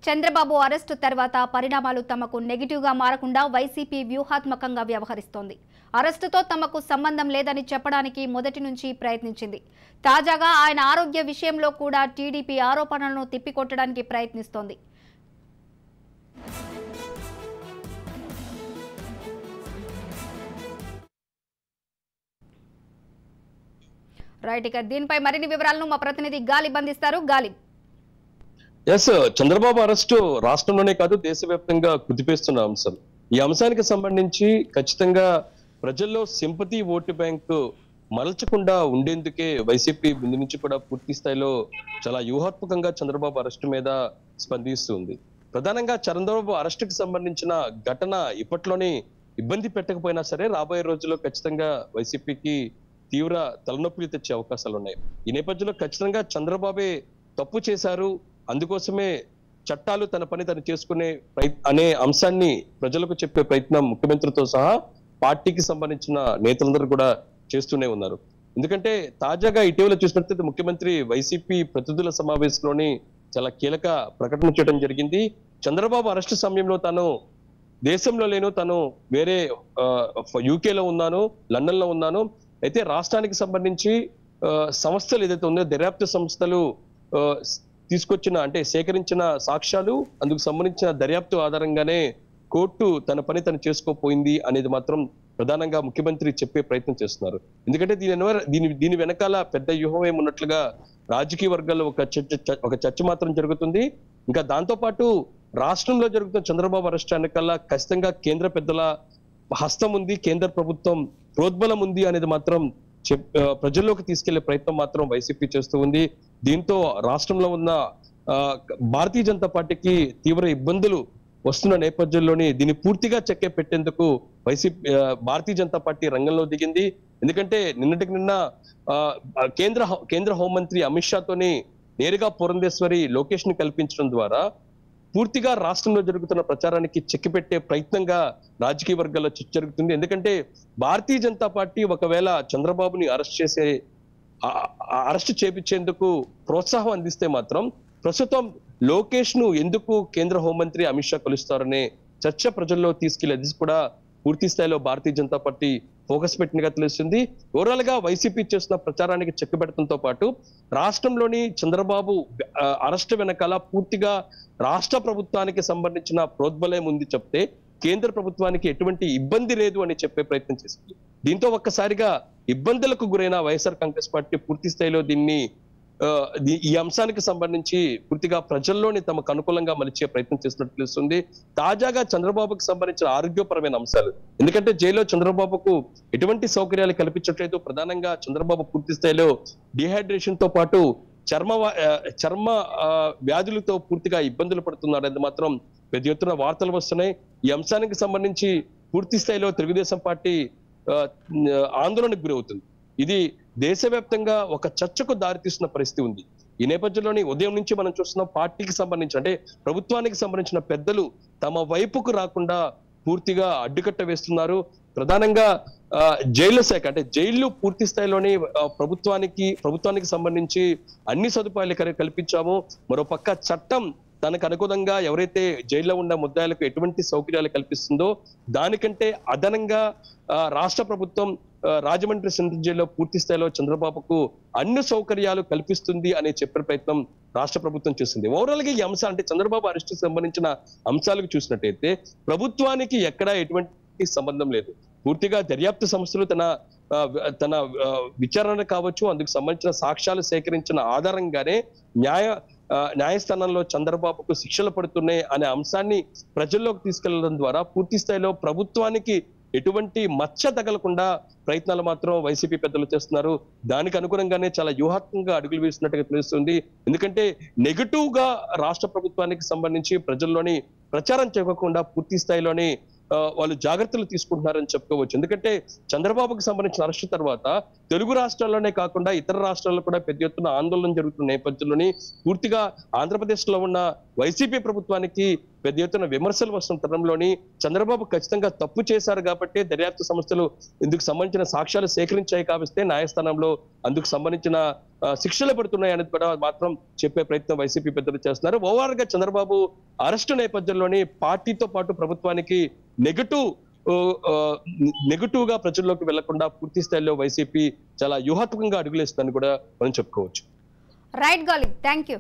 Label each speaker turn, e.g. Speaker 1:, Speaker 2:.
Speaker 1: Chandrababu arrest తర్వాత పరిణామాలు తమకు నెగిటివ్గా మారకుండా వైసీపీ వ్యూహాత్మకంగా వ్యవహరిస్తోంది. అరెస్టుతో తమకు సంబంధం లేదని చెప్పడానికి మొదటి నుంచి ప్రయత్నించింది. తాజాగా ఆయన ఆరోగ్య విషయంలో కూడా టీడీపీ ఆరోపణలను తిప్పికొట్టడానికి ప్రయత్నిస్తోంది. రైట్, ఇక దీనిపై మరిన్ని వివరాలను మా ప్రతినిధి గాలిబ్ అందిస్తారు. గాలిబ్,
Speaker 2: చంద్రబాబు అరెస్టు రాష్ట్రంలోనే కాదు దేశవ్యాప్తంగా కుదిపేస్తున్న అంశం. ఈ అంశానికి సంబంధించి ఖచ్చితంగా ప్రజల్లో సింపతి ఓటు బ్యాంకు మలచకుండా ఉండేందుకే వైసీపీ ముందు నుంచి కూడా పూర్తి స్థాయిలో చాలా వ్యూహాత్మకంగా చంద్రబాబు అరెస్టు మీద స్పందిస్తుంది. ప్రధానంగా చంద్రబాబు అరెస్టుకి సంబంధించిన ఘటన ఇప్పట్లోనే ఇబ్బంది పెట్టకపోయినా సరే రాబోయే రోజుల్లో ఖచ్చితంగా వైసీపీకి తీవ్ర తలనొప్పిలు తెచ్చే అవకాశాలు ఉన్నాయి. ఈ నేపథ్యంలో ఖచ్చితంగా చంద్రబాబే తప్పు చేశారు, అందుకోసమే చట్టాలు తన పని తను చేసుకునే అనే అంశాన్ని ప్రజలకు చెప్పే ప్రయత్నం ముఖ్యమంత్రితో సహా పార్టీకి సంబంధించిన నేతలందరూ కూడా చేస్తూనే ఉన్నారు. ఎందుకంటే తాజాగా ఇటీవల చూసినట్లయితే ముఖ్యమంత్రి వైసీపీ ప్రతినిధుల సమావేశంలోని చాలా కీలక ప్రకటన చేయడం జరిగింది. చంద్రబాబు అరెస్టు సమయంలో తాను దేశంలో లేను, తాను వేరే యూకేలో ఉన్నాను, లండన్ లో ఉన్నాను. అయితే రాష్ట్రానికి సంబంధించి సంస్థలు ఏదైతే ఉందో దర్యాప్తు సంస్థలు తీసుకొచ్చిన అంటే సేకరించిన సాక్ష్యాలు, అందుకు సంబంధించిన దర్యాప్తు ఆధారంగానే కోర్టు తన పని తను చేసుకోపోయింది అనేది మాత్రం ప్రధానంగా ముఖ్యమంత్రి చెప్పే ప్రయత్నం చేస్తున్నారు. ఎందుకంటే దీని వెనకాల పెద్ద వ్యూహం ఏమున్నట్లుగా రాజకీయ వర్గాల్లో ఒక చర్చ మాత్రం జరుగుతుంది. ఇంకా దాంతో పాటు రాష్ట్రంలో జరుగుతున్న చంద్రబాబు అరెస్ట్ వెనకాల ఖచ్చితంగా కేంద్ర పెద్దల హస్తం ఉంది, కేంద్ర ప్రభుత్వం ప్రోద్బలం ఉంది అనేది మాత్రం ప్రజల్లోకి తీసుకెళ్లే ప్రయత్నం మాత్రం వైసీపీ చేస్తూ ఉంది. దీంతో రాష్ట్రంలో ఉన్న భారతీయ జనతా పార్టీకి తీవ్ర ఇబ్బందులు వస్తున్న నేపథ్యంలోని దీన్ని పూర్తిగా చెక్కే పెట్టేందుకు భారతీయ జనతా పార్టీ రంగంలో దిగింది. ఎందుకంటే నిన్నటికి నిన్న కేంద్ర హోంమంత్రి అమిత్ షాతోని నేరుగా పురంధేశ్వరి లోకేష్ ని కల్పించడం ద్వారా పూర్తిగా రాష్ట్రంలో జరుగుతున్న ప్రచారానికి చెక్కిపెట్టే ప్రయత్నంగా రాజకీయ వర్గాల్లో చర్చ జరుగుతుంది. ఎందుకంటే భారతీయ జనతా పార్టీ ఒకవేళ చంద్రబాబుని అరెస్ట్ చేపించేందుకు ప్రోత్సాహం అందిస్తే మాత్రం ప్రస్తుతం లోకేష్ ను ఎందుకు కేంద్ర హోంమంత్రి అమిత్ షా కలుస్తారనే చర్చ ప్రజల్లో తీసుకెళ్లేది కూడా పూర్తి స్థాయిలో భారతీయ జనతా పార్టీ ఫోకస్ పెట్టినగా తెలుస్తుంది. ఓవరాల్ గా వైసీపీ చేస్తున్న ప్రచారానికి చెక్ పెట్టడంతో పాటు రాష్ట్రంలోని చంద్రబాబు అరెస్ట్ వెనకాల పూర్తిగా రాష్ట్ర ప్రభుత్వానికి సంబంధించిన ప్రోద్బలం ఉంది చెప్తే కేంద్ర ప్రభుత్వానికి ఎటువంటి ఇబ్బంది లేదు అని చెప్పే ప్రయత్నం చేసింది. దీంతో ఒక్కసారిగా ఇబ్బందులకు గురైన వైఎస్ఆర్ కాంగ్రెస్ పార్టీ పూర్తి స్థాయిలో ఈ అంశానికి సంబంధించి పూర్తిగా ప్రజల్లోని తమకు అనుకూలంగా మలిచే ప్రయత్నం చేసినట్టు తెలుస్తుంది. తాజాగా చంద్రబాబుకు సంబంధించిన ఆరోగ్యపరమైన అంశాలు, ఎందుకంటే జైల్లో చంద్రబాబుకు ఎటువంటి సౌకర్యాలు కల్పించట్లేదు. ప్రధానంగా చంద్రబాబు పూర్తి స్థాయిలో డిహైడ్రేషన్ తో పాటు చర్మ వ్యాధులతో పూర్తిగా ఇబ్బందులు పడుతున్నారు అనేది మాత్రం పెద్ద ఎత్తున వార్తలు వస్తున్నాయి. ఈ అంశానికి సంబంధించి పూర్తి స్థాయిలో తెలుగుదేశం పార్టీ ఆందోళనకు గురవుతుంది. ఇది దేశవ్యాప్తంగా ఒక చర్చకు దారితీస్తున్న పరిస్థితి ఉంది. ఈ నేపథ్యంలోని ఉదయం నుంచి మనం చూస్తున్నాం పార్టీకి సంబంధించి అంటే ప్రభుత్వానికి సంబంధించిన పెద్దలు తమ వైపుకు రాకుండా పూర్తిగా అడ్డుకట్ట వేస్తున్నారు. ప్రధానంగా జైళ్ల శాఖ అంటే జైళ్లు పూర్తి స్థాయిలోని ప్రభుత్వానికి సంబంధించి అన్ని సదుపాయాలు కల్పించాము. మరోపక్క చట్టం తనకు అనుగుణంగా ఎవరైతే జైల్లో ఉన్న ముద్దాయిలకు ఎటువంటి సౌకర్యాలు కల్పిస్తుందో దానికంటే అదనంగా రాష్ట్ర ప్రభుత్వం రాజమండ్రి సెంట్రల్ జైల్లో పూర్తి స్థాయిలో చంద్రబాబుకు అన్ని సౌకర్యాలు కల్పిస్తుంది అనే చెప్పే ప్రయత్నం రాష్ట్ర ప్రభుత్వం చేస్తుంది. ఓవరాల్ గా ఈ అంశాలు అంటే చంద్రబాబు అరెస్టు సంబంధించిన అంశాలకు చూసినట్టయితే ప్రభుత్వానికి ఎక్కడా ఎటువంటి సంబంధం లేదు. పూర్తిగా దర్యాప్తు సంస్థలు తన విచారణ కావచ్చు, అందుకు సంబంధించిన సాక్ష్యాలు సేకరించిన ఆధారంగానే న్యాయస్థానంలో చంద్రబాబుకు శిక్షలు పడుతున్నాయి అనే అంశాన్ని ప్రజల్లోకి తీసుకెళ్లడం ద్వారా పూర్తి స్థాయిలో ప్రభుత్వానికి ఎటువంటి మచ్చ తగలకుండా ప్రయత్నాలు మాత్రం వైసీపీ పెద్దలు చేస్తున్నారు. దానికి అనుగుణంగానే చాలా వ్యూహాత్మకంగా అడుగులు వేస్తున్నట్టుగా తెలుస్తుంది. ఎందుకంటే నెగటివ్ గా రాష్ట్ర ప్రభుత్వానికి సంబంధించి ప్రజల్లోని ప్రచారం చేయకుండా పూర్తి స్థాయిలోని వాళ్ళు జాగ్రత్తలు తీసుకుంటున్నారని చెప్పుకోవచ్చు. ఎందుకంటే చంద్రబాబుకు సంబంధించిన అరెస్టు తర్వాత తెలుగు రాష్ట్రాల్లోనే కాకుండా ఇతర రాష్ట్రాల్లో కూడా పెద్ద ఎత్తున ఆందోళన జరుగుతున్న నేపథ్యంలోని పూర్తిగా ఆంధ్రప్రదేశ్ లో ఉన్న వైసీపీ ప్రభుత్వానికి పెద్ద ఎత్తున విమర్శలు వస్తున్న తరంలోని చంద్రబాబు ఖచ్చితంగా తప్పు చేశారు కాబట్టి దర్యాప్తు సంస్థలు ఇందుకు సంబంధించిన సాక్ష్యాలు సేకరించాయి కాబట్టి న్యాయస్థానంలో అందుకు సంబంధించిన శిక్షలు పడుతున్నాయి అనేది కూడా మాత్రం చెప్పే ప్రయత్నం వైసీపీ పెద్దలు చేస్తున్నారు. ఓవరాల్ గా చంద్రబాబు అరెస్టు నేపథ్యంలోనే పార్టీతో పాటు ప్రభుత్వానికి నెగటివ్ గా ప్రజల్లోకి వెళ్లకుండా పూర్తి స్థాయిలో వైసీపీ చాలా వ్యూహాత్మకంగా అడుగులేస్తుందని కూడా మనం చెప్పుకోవచ్చు.
Speaker 1: Right Ghalib, thank you.